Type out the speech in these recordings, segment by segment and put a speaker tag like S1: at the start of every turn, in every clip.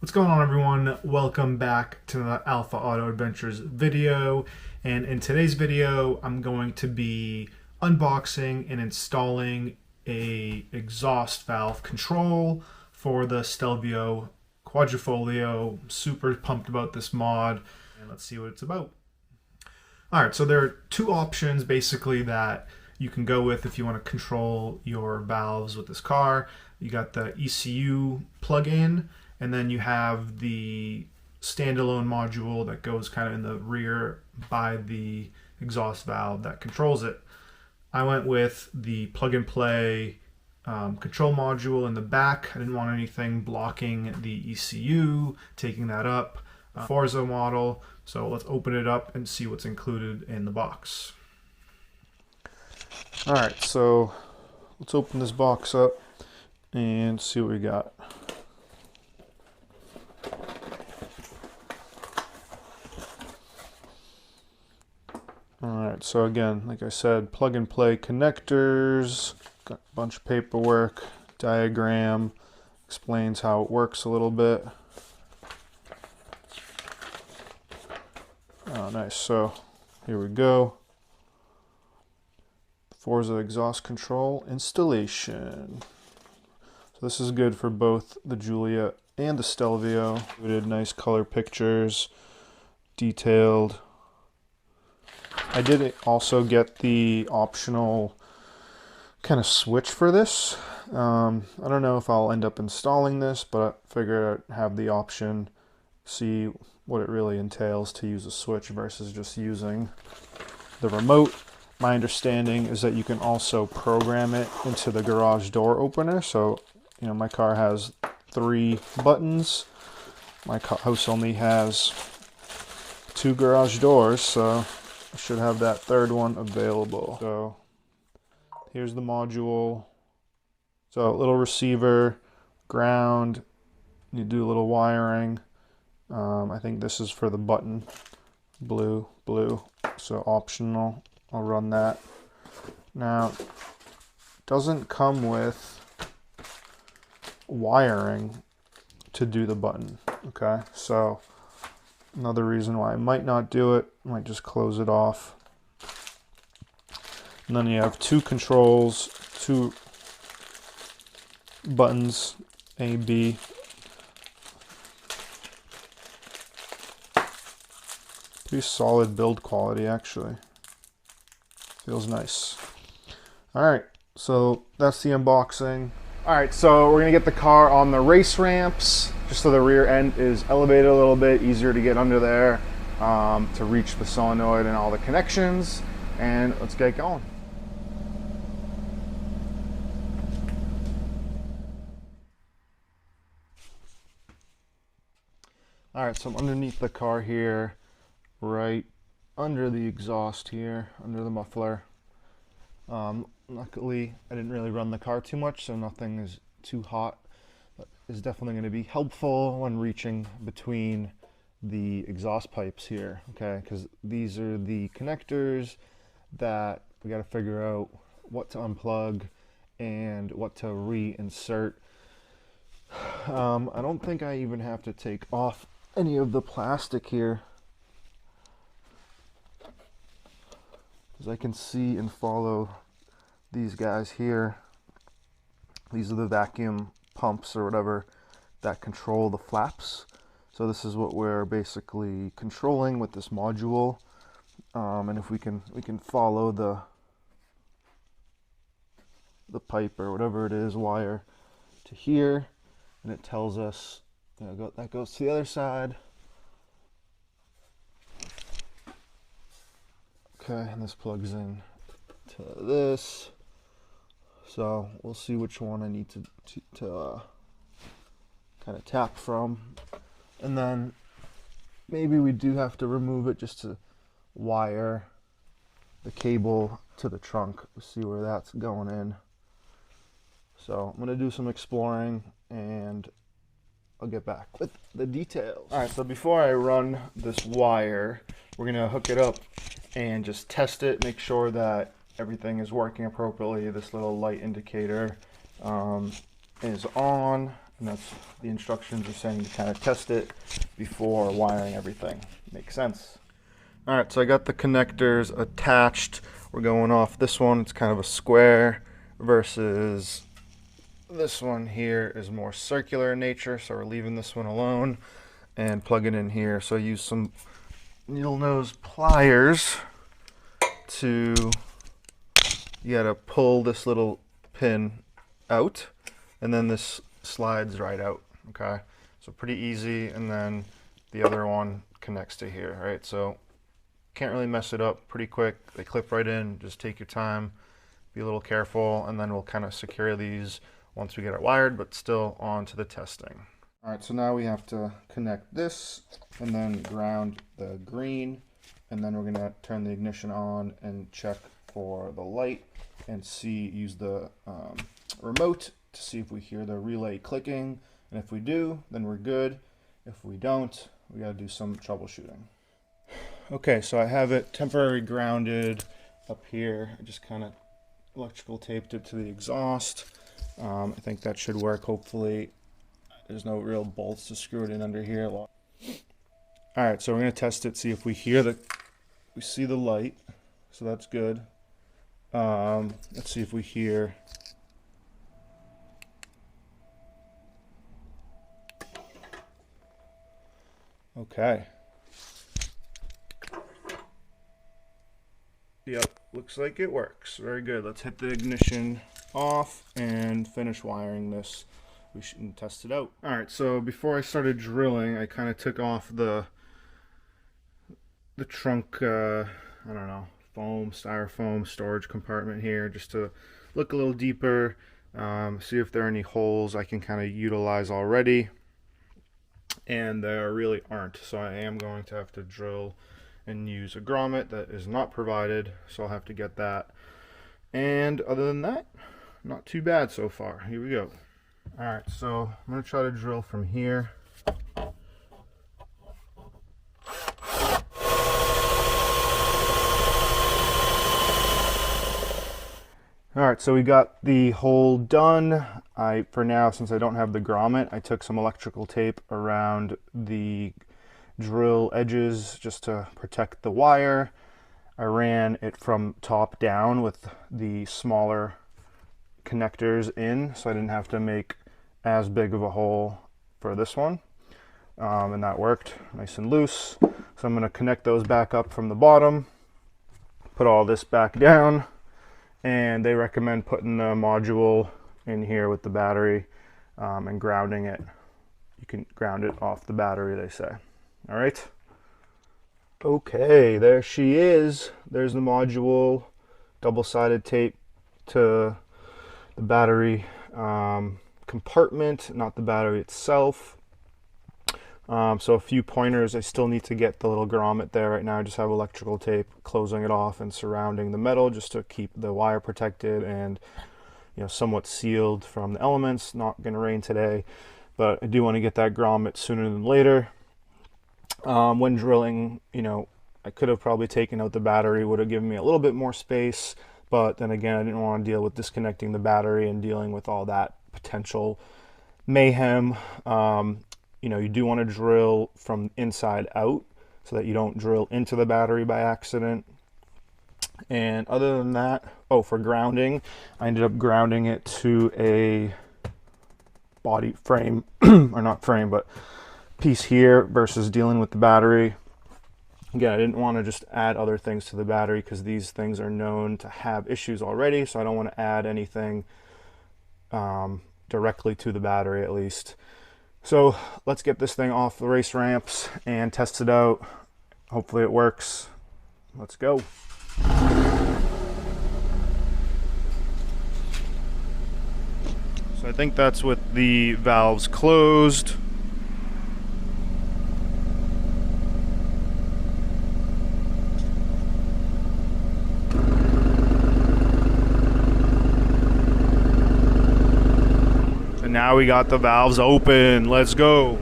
S1: What's going on, everyone? Welcome back to the Alpha Auto Adventures video. And in today's video, I'm going to be unboxing and installing a exhaust valve control for the Stelvio Quadrifoglio. I'm super pumped about this mod, and let's see what it's about. All right, so there are two options basically that you can go with if you want to control your valves with this car. You got the ECU plug-in, and then you have the standalone module that goes kind of in the rear by the exhaust valve that controls it. I went with the plug-and-play control module in the back. I didn't want anything blocking the ECU, taking that up. Forza model. So let's open it up and see what's included in the box. All right, so let's open this box up and see what we got. Alright, so again, like I said, plug and play connectors, got a bunch of paperwork, diagram, explains how it works a little bit. Oh, nice. So here we go. Forza exhaust control installation. So this is good for both the Giulia and the Stelvio. We did nice color pictures, detailed. I did also get the optional kind of switch for this. I don't know if I'll end up installing this, but I figured I'd have the option, see what it really entails to use a switch versus just using the remote. My understanding is that you can also program it into the garage door opener. So, you know, my car has 3 buttons. My house only has 2 garage doors, so I should have that third one available. So here's the module. So a little receiver, ground, you do a little wiring. I think this is for the button, blue, so optional. I'll run that. Now, it doesn't come with wiring to do the button, okay? So another reason why I might not do it, I might just close it off. And then you have 2 controls, 2 buttons, A, B. Pretty solid build quality, actually. Feels nice. Alright, so that's the unboxing. Alright, so we're going to get the car on the race ramps, just so the rear end is elevated a little bit, easier to get under there, to reach the solenoid and all the connections, and let's get going. Alright, so I'm underneath the car here, right under the exhaust here, under the muffler. Luckily, I didn't really run the car too much, so nothing is too hot. But it's definitely going to be helpful when reaching between the exhaust pipes here, okay? Because these are the connectors that we got to figure out what to unplug and what to reinsert. I don't think I even have to take off any of the plastic here, as I can see and follow these guys here. These are the vacuum pumps or whatever that control the flaps. So this is what we're basically controlling with this module. And if we can follow the pipe or whatever it is, wire to here, and it tells us, you know, that goes to the other side. Okay, and this plugs in to this. So we'll see which one I need to kind of tap from. And then maybe we do have to remove it just to wire the cable to the trunk. We'll see where that's going in. So I'm going to do some exploring and I'll get back with the details. Alright, so before I run this wire, we're going to hook it up and just test it, make sure that everything is working appropriately. This little light indicator is on, And that's the instructions are saying to kind of test it before wiring everything. Makes sense. All right, so I got the connectors attached. We're going off this one. It's kind of a square versus this one here is more circular in nature. So we're leaving this one alone and plug it in here. So I use some needle nose pliers to, you gotta pull this little pin out, and then this slides right out. Okay, so pretty easy. And then the other one connects to here, right? So can't really mess it up, pretty quick. They clip right in. Just take your time, be a little careful, and then we'll kind of secure these once we get it wired, but still on to the testing. All right, so now we have to connect this and then ground the green, and then we're gonna turn the ignition on and check for the light and use the remote to see if we hear the relay clicking. And if we do, then we're good. If we don't, we gotta do some troubleshooting. Okay, so I have it temporarily grounded up here. I just kind of electrical taped it to the exhaust. I think that should work, hopefully. There's no real bolts to screw it in under here. All right, so we're gonna test it, see if we see the light. So that's good. Let's see if we hear. Okay. Yep, looks like it works. Very good. Let's hit the ignition off and finish wiring this. We should test it out. All right, so before I started drilling, I kind of took off the trunk, I don't know, styrofoam storage compartment here, just to look a little deeper, see if there are any holes I can kind of utilize already. And there really aren't, so I am going to have to drill and use a grommet that is not provided, so I'll have to get that. And other than that, not too bad so far. Here we go. All right, so I'm going to try to drill from here. All right, so we got the hole done. For now, since I don't have the grommet, I took some electrical tape around the drill edges just to protect the wire. I ran it from top down with the smaller connectors in, so I didn't have to make as big of a hole for this one. And that worked nice and loose. So I'm going to connect those back up from the bottom, put all this back down, and they recommend putting the module in here with the battery and grounding it. You can ground it off the battery, they say. All right. Okay, there she is. There's the module, double-sided tape to the battery compartment, not the battery itself. So a few pointers. I still need to get the little grommet there. Right now I just have electrical tape closing it off and surrounding the metal just to keep the wire protected and, you know, somewhat sealed from the elements. Not going to rain today, but I do want to get that grommet sooner than later. When drilling, you know, I could have probably taken out the battery, would have given me a little bit more space, but then again, I didn't want to deal with disconnecting the battery and dealing with all that potential mayhem. You know, you do want to drill from inside out so that you don't drill into the battery by accident. And other than that, oh, for grounding, I ended up grounding it to a body frame, or not frame, but piece here versus dealing with the battery. Again, I didn't want to just add other things to the battery because these things are known to have issues already, so I don't want to add anything directly to the battery at least. So let's get this thing off the race ramps and test it out. Hopefully it works. Let's go. So I think that's with the valves closed. And now we got the valves open. Let's go.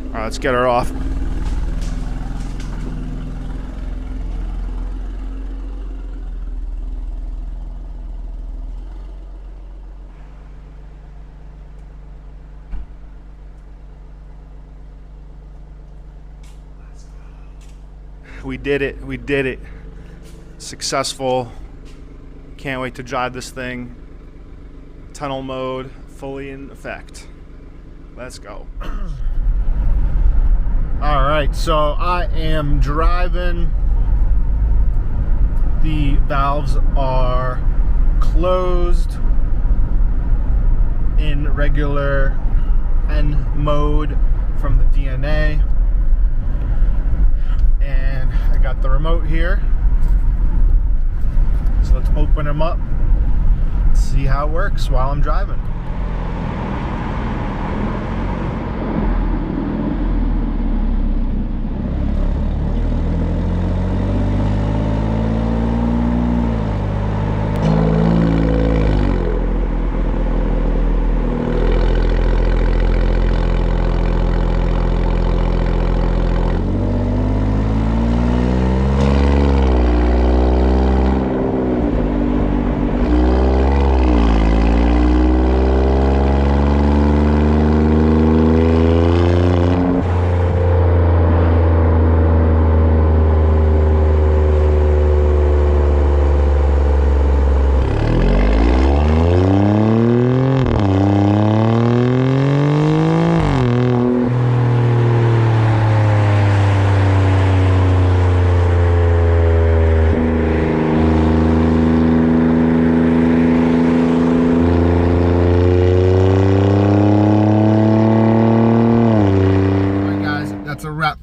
S1: All right, let's get her off. we did it. We did it. Successful. Can't wait to drive this thing. Tunnel mode fully in effect. Let's go. All right, so I am driving. The valves are closed in regular N mode from the DNA. And I got the remote here. So let's open them up, see how it works while I'm driving.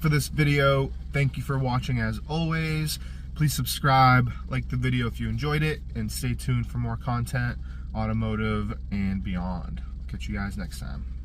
S1: For this video, thank you for watching. As always, please subscribe, like the video if you enjoyed it, and stay tuned for more content, automotive and beyond. Catch you guys next time.